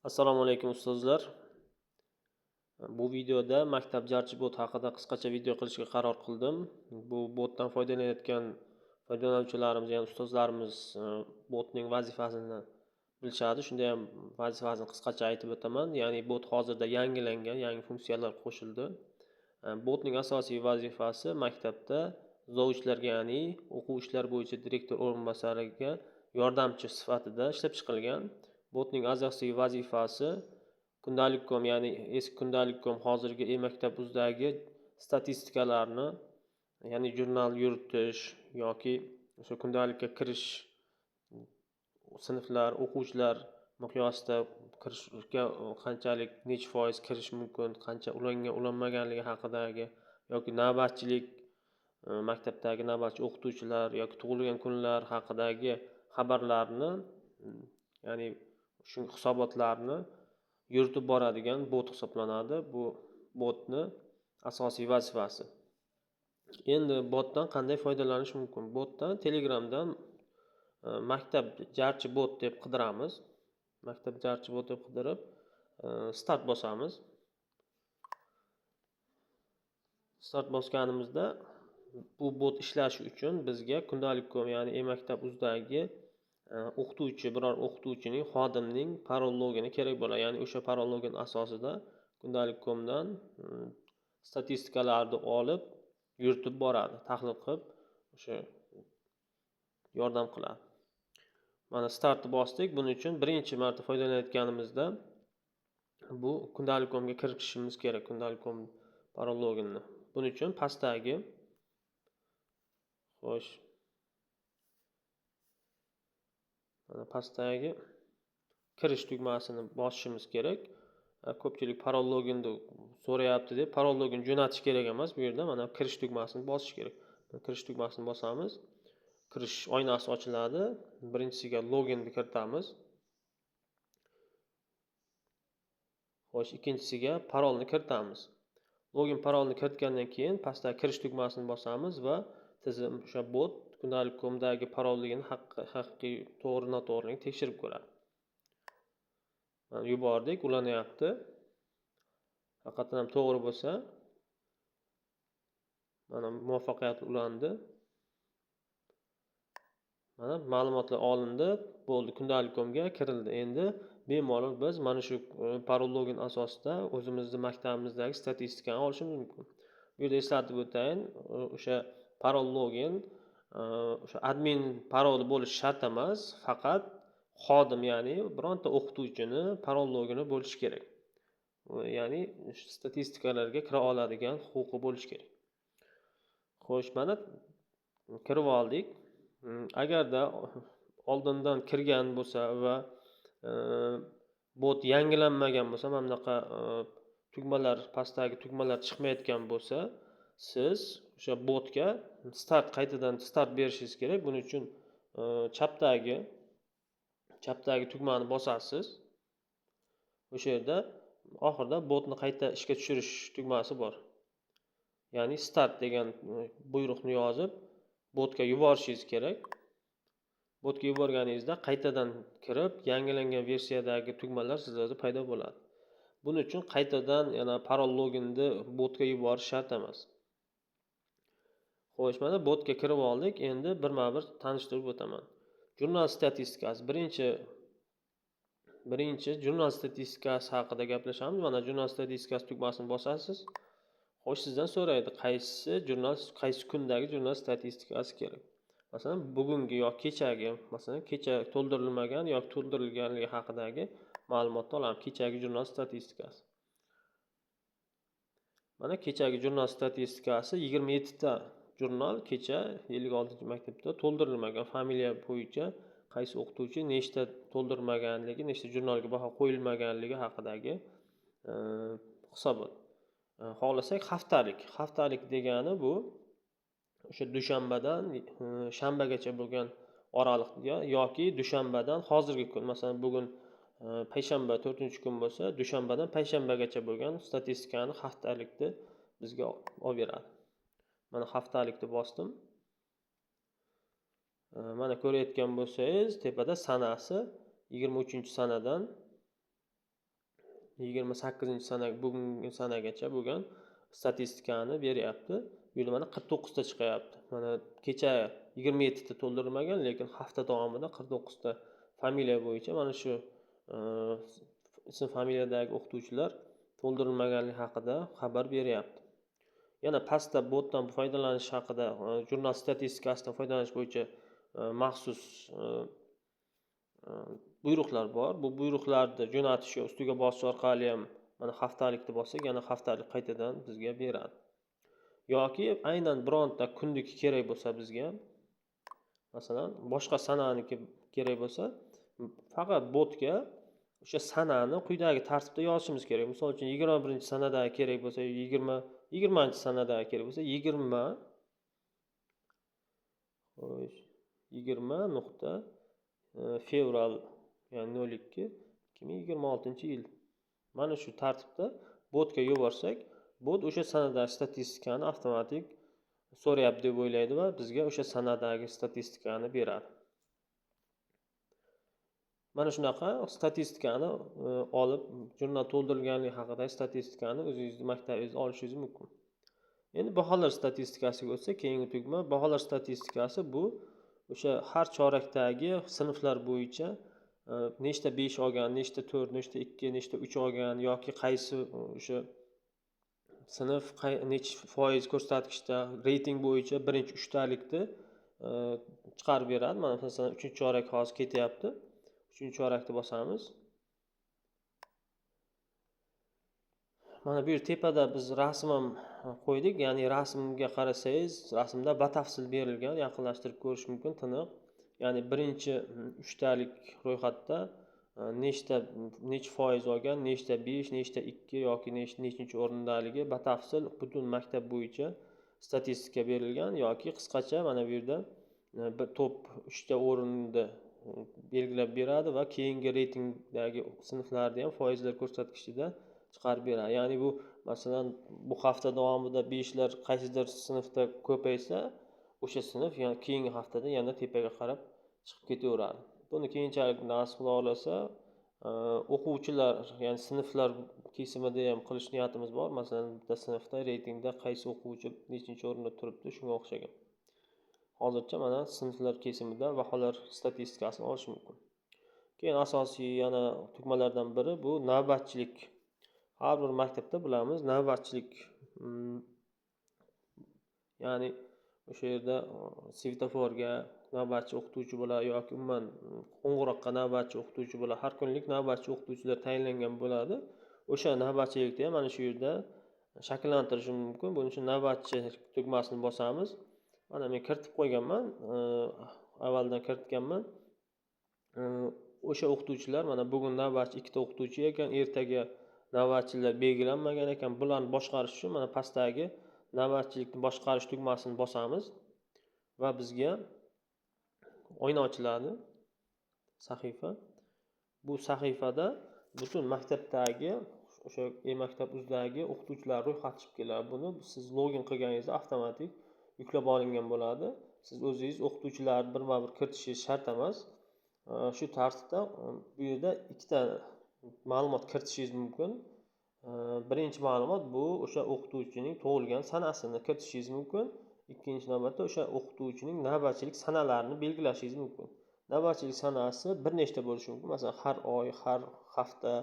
Assalomu alaykum ustozlar. Bu videoda maktab jarchi bot haqida qisqacha video qilishga qaror qildim. Bu botdan foydalanayotgan foydalanuvchilarimiz, ya'ni ustozlarimiz botning vazifasini bilishadi. Shunda ham vazifasini qisqacha aytib o'taman. Ya'ni bot hozirda yangilangan, yangi funksiyalar qo'shildi. Botning asosiy vazifasi maktabda zavучlarga, ya'ni o'quv ishlari bo'yicha direktor o'rinbosariga yordamchi sifatida ishlab chiqilgan. Botning asosiy vazifasi kundalik.com, ya'ni eski kundalik.com hozirgi e-maktab uzdagi statistikalarni, ya'ni jurnal yuritish yoki o'sha kundalikka kirish, sinflar, o'quvchilar miqyosida kirishga qanchalik necha foiz kirish mumkin, qancha ulangan, ulanmaganligi haqidagi yoki navbatchilik, maktabdagi navbatchi o'qituvchilar yoki tug'ilgan kunlar haqidagi xabarlarni, ya'ni shu hisobotlarni yuritib boradigan bot hisoblanadi. Bu botni asosiy vazifasi. Endi botdan qanday foydalanish mumkin? Botdan Telegramdan maktab jarchi bot deb qidiramiz. Maktab jarchi bot deb qidirib start bosamiz. Start bosganimizda bu bot ishlashi uchun bizga kundalik.com, ya'ni e-maktab uzdagi o'qituvchi, biror o'qituvchining, xodimning parol logini kerak bo'ladi. Ya'ni o'sha parol login asosida kundalik.comdan statistikalarni olib yuritib boradi, tahlil qilib o'sha yordam qiladi. Mana startni bosdik. Buning uchun birinchi marta foydalanayotganimizda bu kundalik.comga kirishimiz kerak, kundalik.com parol loginni. Buning uchun pastdagi pastdagi kirish tugmasini bosishimiz kerak. Ko'pchilik parol loginni so'rayapti deb parol login jo'natish kerak emas. Bu yerda mana kirish tugmasini bosish kerak. Kirish tugmasini bosamiz. Kirish oynasi ochiladi. Birinchisiga loginni kiritamiz. Xo'sh, ikkinchisiga parolni kiritamiz. Login parolni kiritgandan keyin pastdagi kirish tugmasini bosamiz va tizim o'sha bot kundalik.comdagi parolligini haqiqiy to'g'ri-noto'g'riligini tekshirib ko'radi. Mana yubordik, ulanyapti. Haqiqatan ham to'g'ri bo'lsa, mana muvaffaqiyatli ulandi. Mana ma'lumotlar olindi, bo'ldi, kundalik.comga kirildi. Endi bemalol biz mana shu parol login asosida o'zimizning maktabimizdagi statistikani olishimiz mumkin. Bu yerda eslatib o'tayin, o'sha parol login o'sha admin paroli bo'lishi shart emas, faqat xodim, ya'ni bironta o'qituvchini parol logini bo'lishi kerak. Ya'ni statistikalarga kira oladigan huquqi bo'lishi kerak. Xo'sh, mana kirib oldik. Agarda oldindan kirgan bo'lsa va bot yangilanmagan bo'lsa, mana bunaqa tugmalar, pastdagi tugmalar chiqmayotgan bo'lsa, siz o'sha botga qaytadan start berishingiz kerak. Buning uchun chapdagi tugmani bosasiz. O'sha yerda oxirida botni qayta ishga tushirish tugmasi bor. Ya'ni start degan buyruqni yozib botga yuborishingiz kerak. Botga yuborganingizda qaytadan kirib, yangilangan versiyadagi tugmalar sizlarda paydo bo'ladi. Buning uchun qaytadan yana parol loginni botga yuborish shart emas. Xo'sh, mana botga kirib oldik. Endi birma-bir tanishtirib o'taman. Jurnal statistikasi. Birinchi jurnal statistikasi haqida gaplashamiz. Mana jurnal statistikasi tugmasini bosasiz. Xo'sh, sizdan so'raydi, qaysi kundagi jurnal statistikasi kerak. Masalan, bugungi yoki kechagi, masalan, kecha to'ldirilmagan yoki to'ldirilganligi haqidagi ma'lumotni olamiz. Kechagi jurnal statistikasi. Mana kechagi jurnal statistikasi 27 ta jurnal kecha 56-maktabda to'ldirilmagan, familiya bo'yicha qaysi o'qituvchi nechta to'ldirmaganligi, nechta jurnalga baho qo'yilmaganligi haqidagi hisobot. Xohlasak haftalik degani bu o'sha dushanbadan shanbagacha bo'lgan oraliqga yoki dushanbadan hozirgi kun, masalan bugun payshanba 4-kun bo'lsa, dushanbadan payshanbagacha bo'lgan statistikani haftalikni bizga olib beradi. Mana haftalikni bosdim. Mana ko'rayotgan bo'lsangiz, tepada sanasi 23-sanadan 28 sana bugungi sanagacha bo'lgan statistikani beryapti. Bu yerda mana 49 ta chiqyapti. Mana kecha 27 ta to'ldirilmagan, lekin hafta davomida 49 ta familiya bo'yicha mana shu ism familiyadagi o'qituvchilar to'ldirilmaganligi haqida xabar beryapti. Yana pastda botdan foydalanish haqida, jurnal statistikasidan foydalanish bo'yicha maxsus buyruqlar bor. Bu buyruqlarni jo'natishga ustiga bosish orqali ham mana haftalikni bossak, yana haftalik qaytadan bizga beradi. Yoki aynan bironta kundiki kerak bo'lsa bizga, masalan, boshqa sananiki kerak bo'lsa, faqat botga o'sha sanani quyidagi tartibda yozishimiz kerak. Misol uchun 21-sanada kerak bo'lsa 20, 20-sanada kerak bo'lsa 20 nuqta fevral, ya'ni 02/2026-yil. Mana shu tartibda botga yuborsak, bot o'sha sanadagi statistikani avtomatik so'rayapti deb o'ylaydi va bizga o'sha sanadagi statistikani beradi. Mana shunaqa statistikani olib, jurnal to'ldirilganligi haqidagi statistikani o'zingizning maktabingizda olishingiz mumkin. Endi baholar statistikasiga o'tsak, keyingi tugma baholar statistikasi bu o'sha har chorakdagi sinflar bo'yicha nechta 5 olgan, nechta 4, nechta 2, nechta 3 olgan yoki qaysi o'sha sinf necha foiz ko'rsatkichda reyting bo'yicha birinchi 3 talikni chiqarib beradi. Mana masalan 3-chorak hozir ketyapti. 3-chorakni bosamiz. Mana bu yer tepada biz rasm ham qo'ydik, ya'ni rasmga qarasangiz, rasmda batafsil berilgan, yaqinlashtirib ko'rish mumkin, tiniq. Ya'ni birinchi 3 talik ro'yxatda necha foiz olgan, nechta 5, nechta 2 yoki nechinchi o'rindaligi batafsil butun maktab bo'yicha statistika berilgan yoki qisqacha mana bu yerda bir top 3 ta o'rinni belgilab beradi va keyingi reytingdagi sinflarni ham foizlar ko'rsatkichida chiqarib beradi. Ya'ni bu masalan bu hafta davomida 5lar qaysidir sinfda ko'paysa, o'sha sinf yana keyingi haftada yana tepaga qarab chiqib ketaveradi. Buni keyinchalik nasib qila olsa, o'quvchilar, ya'ni sinflar kesimida ham qilish niyatimiz bor. Masalan, bitta sinfda reytingda qaysi o'quvchi nechinchi o'rinda turibdi, shunga o'xshagan. Hozircha mana sinflar kesimida baholar statistikasini olish mumkin. Keyin asosiy yana tugmalardan biri bu navbatchilik. Har bir maktabda bilamiz, navbatchilik, ya'ni o'sha yerda svetoforga navbatchi o'qituvchi bo'ladi yoki umuman qo'ng'iroqqa navbatchi o'qituvchi bo'ladi. Har kunlik navbatchi o'qituvchilar tayinlangan bo'ladi. O'sha navbatchilikni ham mana shu yerda shakllantirishimiz mumkin. Buning uchun navbatchi tugmasini bosamiz. Mana men kiritib qo'yganman, avvaldan kiritganman. O'sha o'qituvchilar mana bugun navbatchi 2 ta o'qituvchi ekan, ertaga navbatchilar belgilanmagan ekan. Bularni boshqarish uchun mana pastdagi navbatchilikni boshqarish tugmasini bosamiz va bizga oyna ochiladi, sahifa. Bu sahifada butun maktabdagi o'sha maktab o'zidagi o'qituvchilar ro'yxati chiqib keladi. Buni siz login qilganingizda avtomatik yuklab olingan bo'ladi. Siz o'zingiz o'qituvchilarni birma-bir kiritishingiz shart emas. Shu tartibda bu yerda 2 ta ma'lumot kiritishingiz mumkin. Birinchi ma'lumot bu o'sha o'qituvchining tug'ilgan sanasini kiritishingiz mumkin. Ikkinchi navbatda o'sha o'qituvchining navbatchilik sanalarini belgilashingiz mumkin. Navbatchilik sanasi bir nechta bo'lishi mumkin. Masalan, har oy, har hafta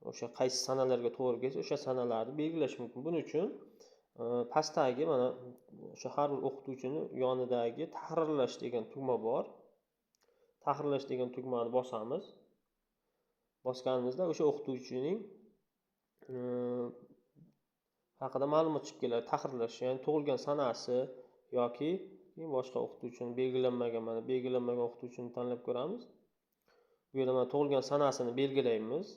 o'sha qaysi sanalarga to'g'ri kelsa, o'sha sanalarni belgilash mumkin. Buning uchun pastdagi mana o'sha har bir o'qituvchini yonidagi tahrirlash degan tugma bor. Tahrirlash degan tugmani bosamiz. Bosganimizda o'sha o'qituvchining haqida ma'lumot chiqib keladi. Tahrirlash, ya'ni tug'ilgan sanasi yoki boshqa o'qituvchini belgilanmagan o'qituvchini tanlab ko'ramiz. Bu yerda mana tug'ilgan sanasini belgilaymiz.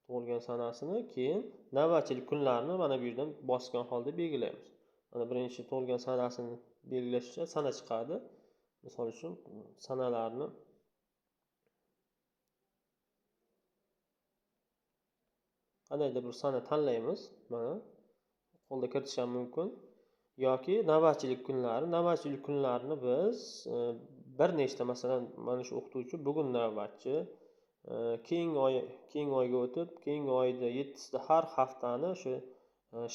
Tug'ilgan sanasini, keyin navbatchilik kunlarini mana bu yerdan bosgan holda belgilaymiz. Mana birinchi tug'ilgan sanasini belgilash uchun sana chiqadi. Misol uchun sanalarni qandaydir bir sana tanlaymiz. Mana qo'lda kiritish ham mumkin. Yoki navbatchilik kunlarini biz bir nechta, masalan, mana shu o'qituvchi bugun navbatchi keyingi oyga o'tib, keyingi oyda 7sida har haftani o'sha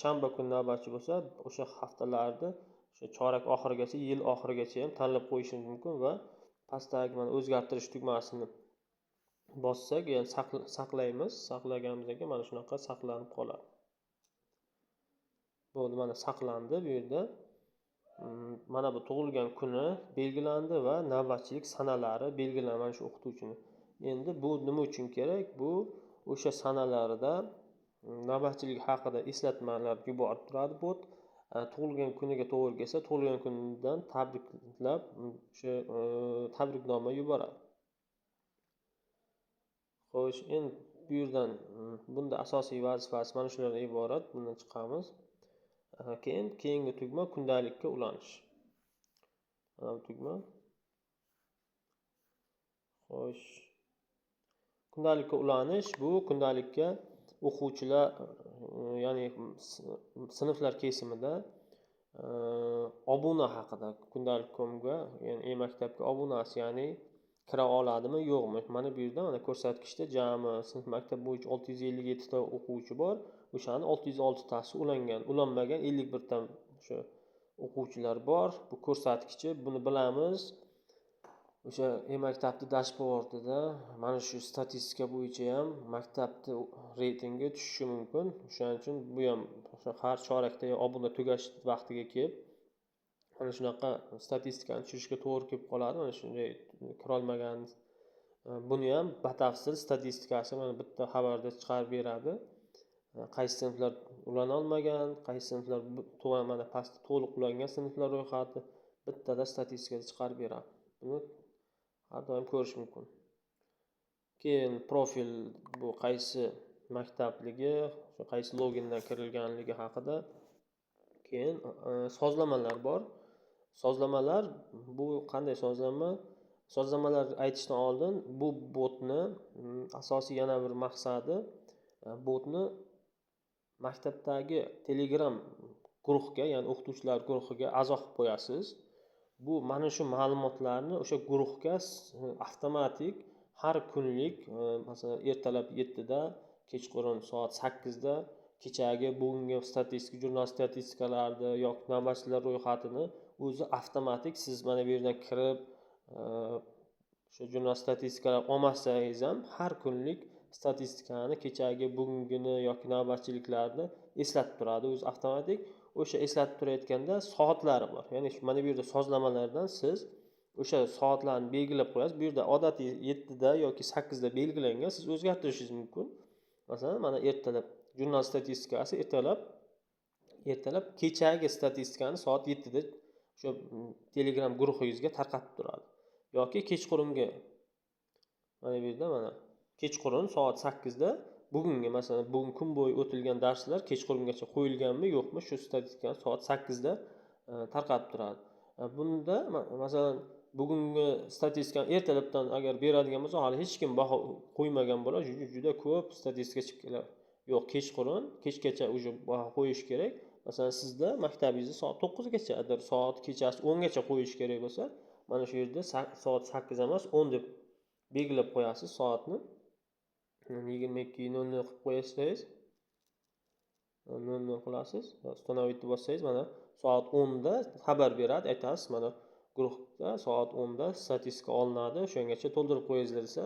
shanba kuni navbatchi bo'lsa, o'sha haftalarni o'sha chorak oxirigacha, yil oxirigacha ham tanlab qo'yishimiz mumkin va pastdagi mana o'zgartirish tugmasini bossak, ya'ni saqlaymiz. Saqlaganimizdan keyin mana shunaqa saqlanib qoladi. Bo'ldi, mana saqlandi bu yerda. Mana bu tug'ilgan kuni belgilandi va navbatchilik sanalari belgilandi mana shu o'qituvchini. Endi bu nima uchun kerak? Bu o'sha sanalarida navbatchilik haqida eslatmalar yuborib turadi bot. Tug'ilgan kuniga to'g'ri kelsa, tug'ilgan kunidan tabriklab o'sha tabriknoma yuboradi. Xo'sh, endi bu yerdan bunda asosiy vazifasi mana shulardan iborat. Bundan chiqamiz. Keyin keyingi tugma kundalikka ulanish. Mana bu tugma. Xo'sh. Kundalikka ulanish bu kundalikka o'quvchilar, ya'ni sinflar kesimida obuna haqida kundalik.com'ga, ya'ni e-maktabga obunasi, ya'ni kira oladimi, yo'qmi? Mana bu yerda mana ko'rsatkichda jami sinf maktab bo'yicha 657 ta o'quvchi bor. O'shani 606 tasi ulangan, ulanmagan 51 ta o'sha o'quvchilar bor. Bu ko'rsatkichi, buni bilamiz. O'sha e-maktabni dashbordida mana shu statistika bo'yicha ham maktabni reytingi tushishi mumkin. O'shaning uchun bu ham har chorakda obuna tugash vaqtiga kelib mana shunaqa statistikani tushirishga to'g'ri kelib qoladi. Mana shunday kira olmagan buni ham batafsil statistikasi mana bitta xabarda chiqarib beradi. Qaysi sinflar ulana olmagan, qaysi sinflar mana pastda to'liq ulangan sinflar ro'yxati bittada statistikada chiqarib beradi. Buni har doim ko'rish mumkin. Keyin profil, bu qaysi maktabligi, qaysi logindan kirilganligi haqida. Keyin sozlamalar bor. Sozlamalar bu qanday sozlama? Sozlamalar aytishdan oldin bu botni asosiy yana bir maqsadi, botni maktabdagi Telegram guruhga, ya'ni o'qituvchilar guruhiga a'zo qilib qo'yasiz. Bu mana shu ma'lumotlarni o'sha guruhga avtomatik har kunlik, masalan, ertalab 7 da, kechqurun soat 8 da kechagi bugungi statistika, jurnal statistikalarni yoki navbatchilar ro'yxatini o'zi avtomatik siz mana bu yerdan kirib o'sha jurnal statistikalar olmasangiz ham har kunlik statistikani, kechagi, bugungini yoki navbatchiliklarni eslatib turadi o'zi avtomatik. O'sha eslatib turayotganda soatlari bor. Ya'ni mana bu yerda sozlamalardan siz o'sha soatlarni belgilab qo'yasiz. Bu yerda odatiy 7 da yoki 8 da belgilangan, siz o'zgartirishingiz mumkin. Masalan, mana ertalab jurnal statistikasi ertalab kechagi statistikani soat 7 da o'sha Telegram guruhingizga tarqatib turadi. Yoki kechqurungi, mana bu yerda mana kechqurun soat 8 da bugungi, masalan, bugun kun bo'yi o'tilgan darslar kechqurungacha qo'yilganmi, yo'qmi, shu statistikani soat 8 da tarqatib turadi. Bunda masalan bugungi statistikani ertalabdan agar beradigan bo'lsa, hali hech kim baho qo'ymagan bo'lar, juda ko'p statistika chiqib keladi. Yo'q, kechqurun, kechgacha уже baho qo'yish kerak. Masalan, sizda maktabingizni soat 9 gacha, agar soat kechasi 10 gacha qo'yish kerak bo'lsa, mana shu yerda soat 8 emas, 10 deb belgilab qo'yasiz soatni. 22:00 qilib qo'yasiz. 00 qilasiz. Uстановить deb bossangiz mana soat 10 da xabar beradi, aytasiz mana guruhda soat 10 da statistika olinadi, o'shangacha to'ldirib qo'yingizlar desa,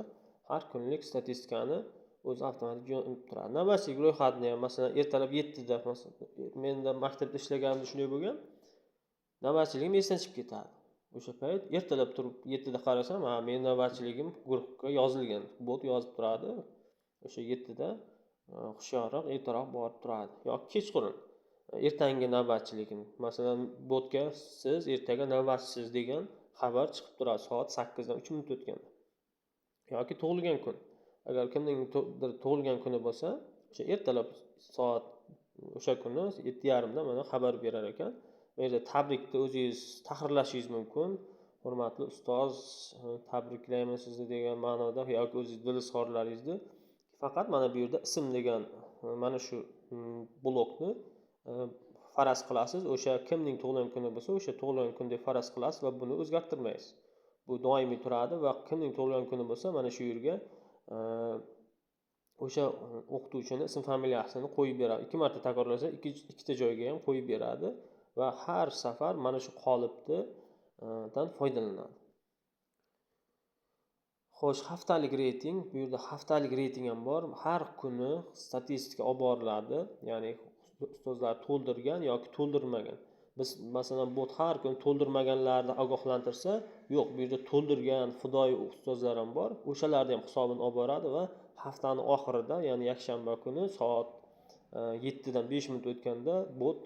har kunlik statistikani o'zi avtomatik jo'natib turadi. Navbatchilik ro'yxatini ham masalan ertalab 7 da, masalan, menda maktabda ishlaganimda shunday bo'lgan. Navbatchiligim esdan chiqib ketadi. O'sha payt ertalab turib 7 da qarasam, ha, men navbatchiligim guruhga yozilgan. Bot yozib turadi. O'sha 7 da hushyorroq, ertaroq borib turadi. Yoki kechqurun ertangi navbatchiligim, masalan, botga siz ertaga navbatchisiz degan xabar chiqib turadi soat 8 dan 3 minut o'tganda. Yoki tug'ilgan kun. Agar kimning tug'ilgan kuni bo'lsa, o'sha ertalab soat o'sha kuni 7:30 da mana xabar berar ekan. Bu yerda tabrikni o'zingiz tahrirlashingiz mumkin. Hurmatli ustoz, tabriklayman sizni degan ma'noda yoki o'zingiz dilizorlaringizni. Faqat mana bu yerda ism degan mana shu blokni faraz qilasiz. O'sha kimning tug'ilgan kuni bo'lsa, o'sha tug'ilgan kun deb faraz qilasiz va buni o'zgartirmaysiz. Bu doimiy turadi va kimning tug'ilgan kuni bo'lsa, mana shu yerga o'sha o'qituvchini ism familiyasini qo'yib beradi. 2 marta takrorlasa, ikkita joyga ham qo'yib beradi va har safar mana shu qolipdan foydalanadi. Xo'sh, haftalik reyting, bu yerda haftalik reyting ham bor. Har kuni statistika olib boriladi, ya'ni ustozlar to'ldirgan yoki to'ldirmagan. Biz masalan bot har kuni to'ldirmaganlarni ogohlantirsa, yo'q, bu yerda to'ldirgan fidoyi ustozlar ham bor. O'shalarni ham hisobini olib boradi va haftani oxirida, ya'ni yakshanba kuni soat 7 dan 5 minut o'tganda bot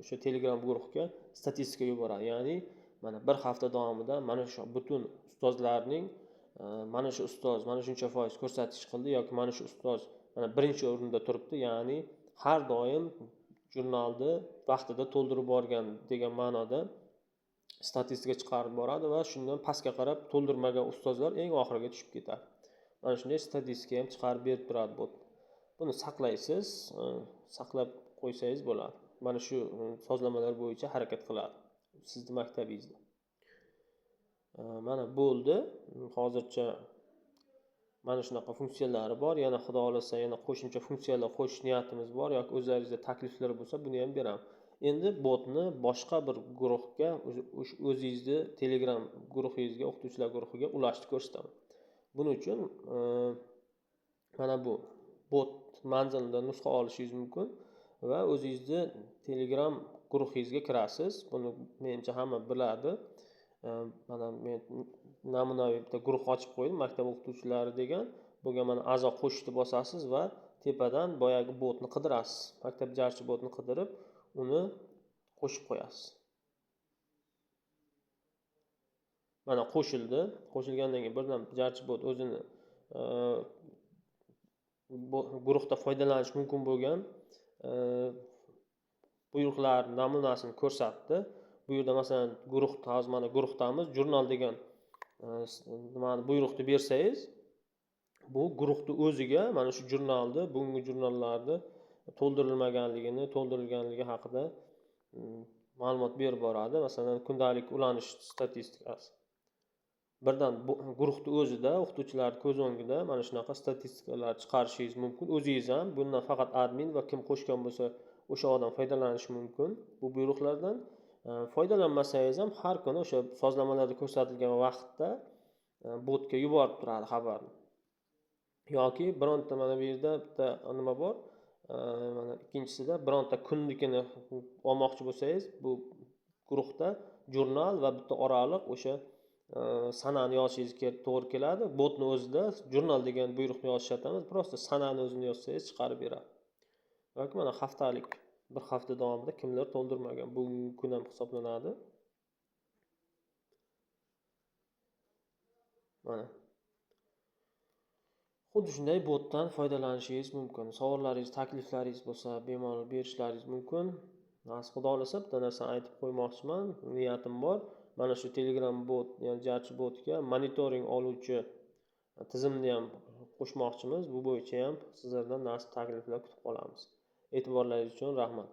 o'sha Telegram guruhga statistika yuboradi. Ya'ni mana bir hafta davomida mana shu butun ustozlarning mana shu ustoz mana shuncha foiz ko'rsatkich qildi yoki mana shu ustoz mana birinchi o'rinda turibdi, ya'ni har doim jurnalni vaqtida to'ldirib borgan degan ma'noda statistika chiqarib boradi va shundan pastga qarab to'ldirmagan ustozlar eng oxiriga tushib ketadi. Mana shunday statistika ham chiqarib berib turadi bot. Buni saqlaysiz, saqlab qo'ysangiz bo'ladi. Mana shu sozlamalar bo'yicha harakat qiladi sizning maktabingizda. Mana bo'ldi. Hozircha mana shunaqa funksiyalari bor. Yana xudo xolasa yana qo'shimcha funksiyalar qo'shish niyatimiz bor yoki o'zlaringizda takliflar bo'lsa, buni ham beraman. Endi botni boshqa bir guruhga, o'zingizning Telegram guruhingizga, o'qituvchilar guruhiga ulashtirib ko'rsataman. Buning uchun mana bu bot manzilidan nusxa olishingiz mumkin va o'zingizning Telegram guruhingizga kirasiz. Buni menimcha hamma biladi. Mana men namunaviy bitta guruh ochib qo'ydim, maktab o'qituvchilari degan. Bunga mana a'zo qo'shishni bosasiz va tepadan boyagi botni qidirasiz. Maktab jarchi botni qidirib, uni qo'shib qo'yasiz. Mana qo'shildi. Qo'shilgandan keyin birdan jarchi bot o'zini guruhda foydalanish mumkin bo'lgan buyruqlar namunasini ko'rsatdi. Bu yerda masalan guruhda hozir mana guruhdamiz, jurnal degan nimani buyruqni bersangiz, bu guruhni o'ziga mana shu jurnalni, bungi jurnallarni to'ldirilmaganligini, to'ldirilganligi haqida ma'lumot berib boradi. Masalan, kundalik ulanish statistikasi. Birdan guruhni o'zida, o'qituvchilar ko'z o'ngida mana shunaqa statistikalar chiqarishingiz mumkin. O'zingiz ham bundan faqat admin va kim qo'shgan bo'lsa, o'sha odam foydalanishi mumkin bu buyruqlardan. Foydalanmasangiz ham har kuni o'sha sozlamalarda ko'rsatilgan vaqtda botga yuborib turadi xabarni. Yoki bironta mana bu yerda bitta nima bor, mana ikkinchisida bironta kunnikini olmoqchi bo'lsangiz, bu guruhda jurnal va bitta oraliq o'sha sanani yozishingiz to'g'ri keladi. Botni o'zida jurnal degan buyruqni yozish shart emas, prosta sanani o'zini yozsangiz chiqarib beradi. Yoki mana haftalik bir hafta davomida kimlar to'ldirmagan, bugungi kun ham hisoblanadi. Mana xuddi shunday botdan foydalanishingiz mumkin. Savollaringiz, takliflaringiz bo'lsa, bemalol berishlaringiz mumkin. Nasib xudo xolasa bitta narsani aytib qo'ymoqchiman, niyatim bor. Mana shu Telegram bot, ya'ni jarchi botga monitoring oluvchi tizimni ham qo'shmoqchimiz. Bu bo'yicha ham sizlardan nasib takliflar kutib qolamiz. E'tiborlaringiz uchun rahmat.